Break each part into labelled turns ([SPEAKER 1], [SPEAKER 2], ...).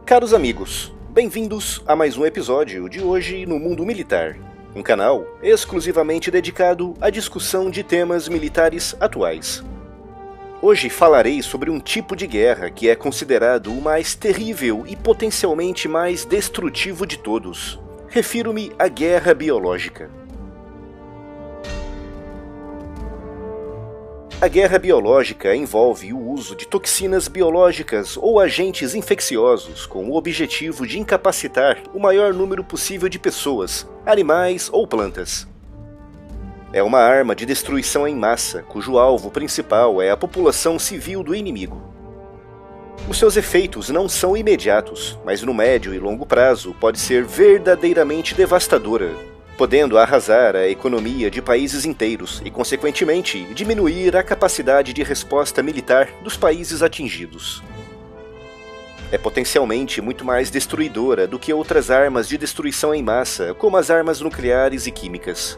[SPEAKER 1] Caros amigos, bem-vindos a mais um episódio de Hoje no Mundo Militar, um canal exclusivamente dedicado à discussão de temas militares atuais. Hoje falarei sobre um tipo de guerra que é considerado o mais terrível e potencialmente mais destrutivo de todos. Refiro-me à guerra biológica. A guerra biológica envolve o uso de toxinas biológicas ou agentes infecciosos com o objetivo de incapacitar o maior número possível de pessoas, animais ou plantas. É uma arma de destruição em massa, cujo alvo principal é a população civil do inimigo. Os seus efeitos não são imediatos, mas no médio e longo prazo pode ser verdadeiramente devastadora, podendo arrasar a economia de países inteiros e, consequentemente, diminuir a capacidade de resposta militar dos países atingidos. É potencialmente muito mais destruidora do que outras armas de destruição em massa, como as armas nucleares e químicas.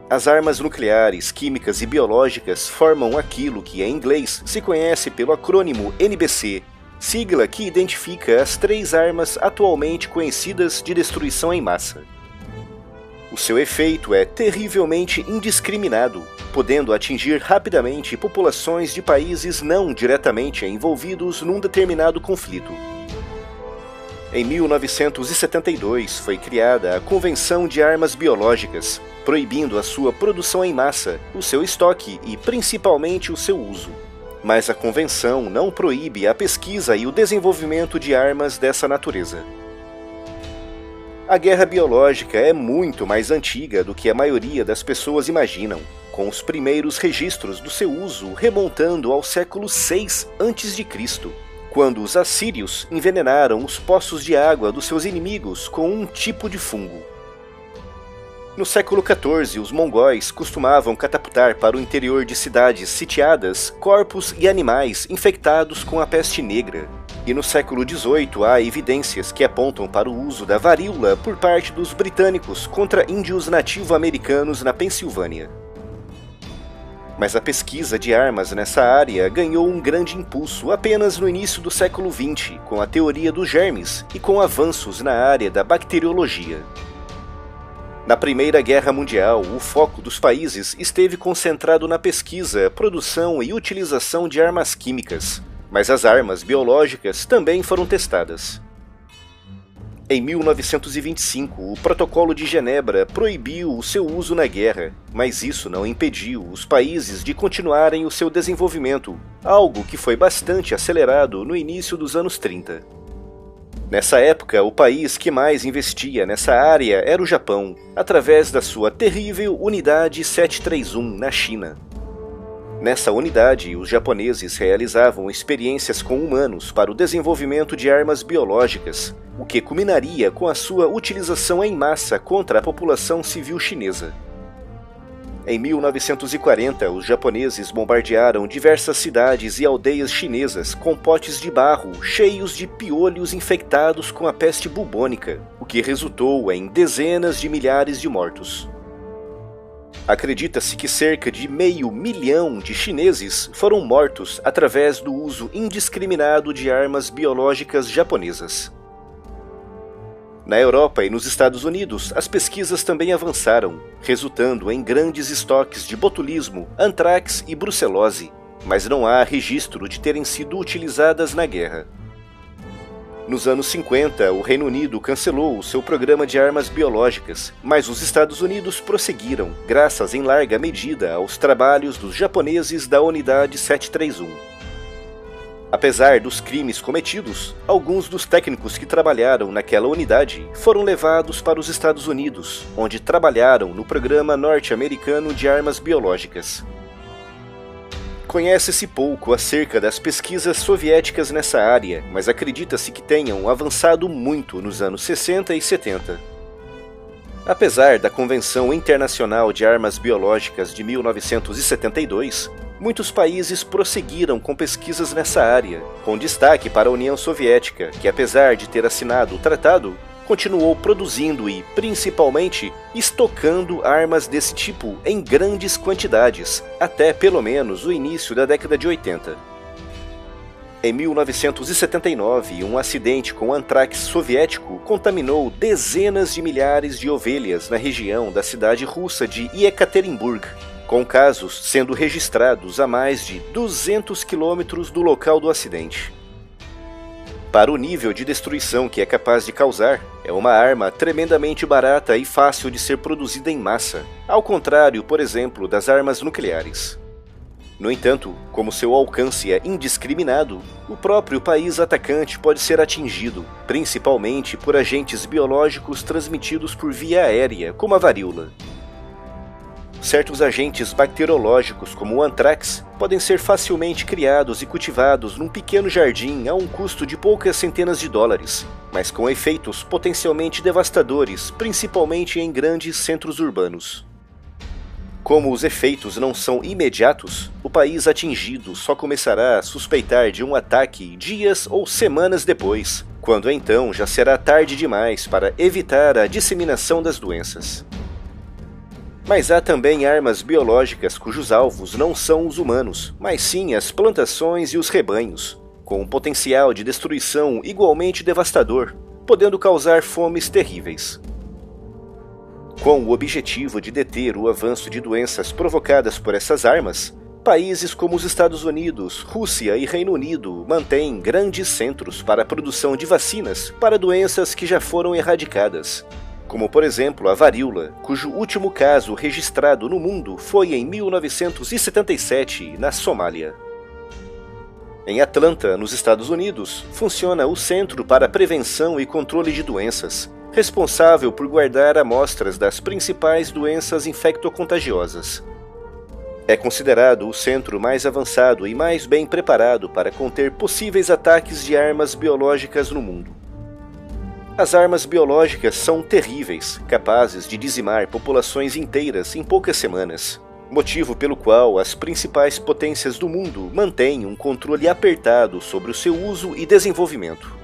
[SPEAKER 1] As armas nucleares, químicas e biológicas formam aquilo que em inglês se conhece pelo acrônimo NBC, sigla que identifica as 3 armas atualmente conhecidas de destruição em massa. O seu efeito é terrivelmente indiscriminado, podendo atingir rapidamente populações de países não diretamente envolvidos num determinado conflito. Em 1972 foi criada a Convenção de Armas Biológicas, proibindo a sua produção em massa, o seu estoque e principalmente o seu uso. Mas a convenção não proíbe a pesquisa e o desenvolvimento de armas dessa natureza. A guerra biológica é muito mais antiga do que a maioria das pessoas imaginam, com os primeiros registros do seu uso remontando ao século VI a.C., quando os assírios envenenaram os poços de água dos seus inimigos com um tipo de fungo. No século XIV, os mongóis costumavam catapultar para o interior de cidades sitiadas corpos e animais infectados com a peste negra. E no século XVIII há evidências que apontam para o uso da varíola por parte dos britânicos contra índios nativo-americanos na Pensilvânia. Mas a pesquisa de armas nessa área ganhou um grande impulso apenas no início do século XX, com a teoria dos germes e com avanços na área da bacteriologia. Na Primeira Guerra Mundial, o foco dos países esteve concentrado na pesquisa, produção e utilização de armas químicas, mas as armas biológicas também foram testadas. Em 1925, o Protocolo de Genebra proibiu o seu uso na guerra, mas isso não impediu os países de continuarem o seu desenvolvimento, algo que foi bastante acelerado no início dos anos 30. Nessa época, o país que mais investia nessa área era o Japão, através da sua terrível Unidade 731 na China. Nessa unidade, os japoneses realizavam experiências com humanos para o desenvolvimento de armas biológicas, o que culminaria com a sua utilização em massa contra a população civil chinesa. Em 1940, os japoneses bombardearam diversas cidades e aldeias chinesas com potes de barro cheios de piolhos infectados com a peste bubônica, o que resultou em dezenas de milhares de mortos. Acredita-se que cerca de 500 mil de chineses foram mortos através do uso indiscriminado de armas biológicas japonesas. Na Europa e nos Estados Unidos, as pesquisas também avançaram, resultando em grandes estoques de botulismo, antrax e brucelose, mas não há registro de terem sido utilizadas na guerra. Nos anos 50, o Reino Unido cancelou o seu programa de armas biológicas, mas os Estados Unidos prosseguiram, graças em larga medida aos trabalhos dos japoneses da Unidade 731. Apesar dos crimes cometidos, alguns dos técnicos que trabalharam naquela unidade foram levados para os Estados Unidos, onde trabalharam no programa norte-americano de armas biológicas. Conhece-se pouco acerca das pesquisas soviéticas nessa área, mas acredita-se que tenham avançado muito nos anos 60 e 70. Apesar da Convenção Internacional de Armas Biológicas de 1972, muitos países prosseguiram com pesquisas nessa área, com destaque para a União Soviética, que apesar de ter assinado o tratado, continuou produzindo e, principalmente, estocando armas desse tipo em grandes quantidades, até pelo menos o início da década de 80. Em 1979, um acidente com antrax soviético contaminou dezenas de milhares de ovelhas na região da cidade russa de Yekaterinburg, com casos sendo registrados a mais de 200 quilômetros do local do acidente. Para o nível de destruição que é capaz de causar, é uma arma tremendamente barata e fácil de ser produzida em massa, ao contrário, por exemplo, das armas nucleares. No entanto, como seu alcance é indiscriminado, o próprio país atacante pode ser atingido, principalmente por agentes biológicos transmitidos por via aérea, como a varíola. Certos agentes bacteriológicos, como o antrax, podem ser facilmente criados e cultivados num pequeno jardim a um custo de poucas centenas de dólares, mas com efeitos potencialmente devastadores, principalmente em grandes centros urbanos. Como os efeitos não são imediatos, o país atingido só começará a suspeitar de um ataque dias ou semanas depois, quando então já será tarde demais para evitar a disseminação das doenças. Mas há também armas biológicas cujos alvos não são os humanos, mas sim as plantações e os rebanhos, com um potencial de destruição igualmente devastador, podendo causar fomes terríveis. Com o objetivo de deter o avanço de doenças provocadas por essas armas, países como os Estados Unidos, Rússia e Reino Unido mantêm grandes centros para a produção de vacinas para doenças que já foram erradicadas, como por exemplo a varíola, cujo último caso registrado no mundo foi em 1977, na Somália. Em Atlanta, nos Estados Unidos, funciona o Centro para a Prevenção e Controle de Doenças, responsável por guardar amostras das principais doenças infectocontagiosas. É considerado o centro mais avançado e mais bem preparado para conter possíveis ataques de armas biológicas no mundo. As armas biológicas são terríveis, capazes de dizimar populações inteiras em poucas semanas, motivo pelo qual as principais potências do mundo mantêm um controle apertado sobre o seu uso e desenvolvimento.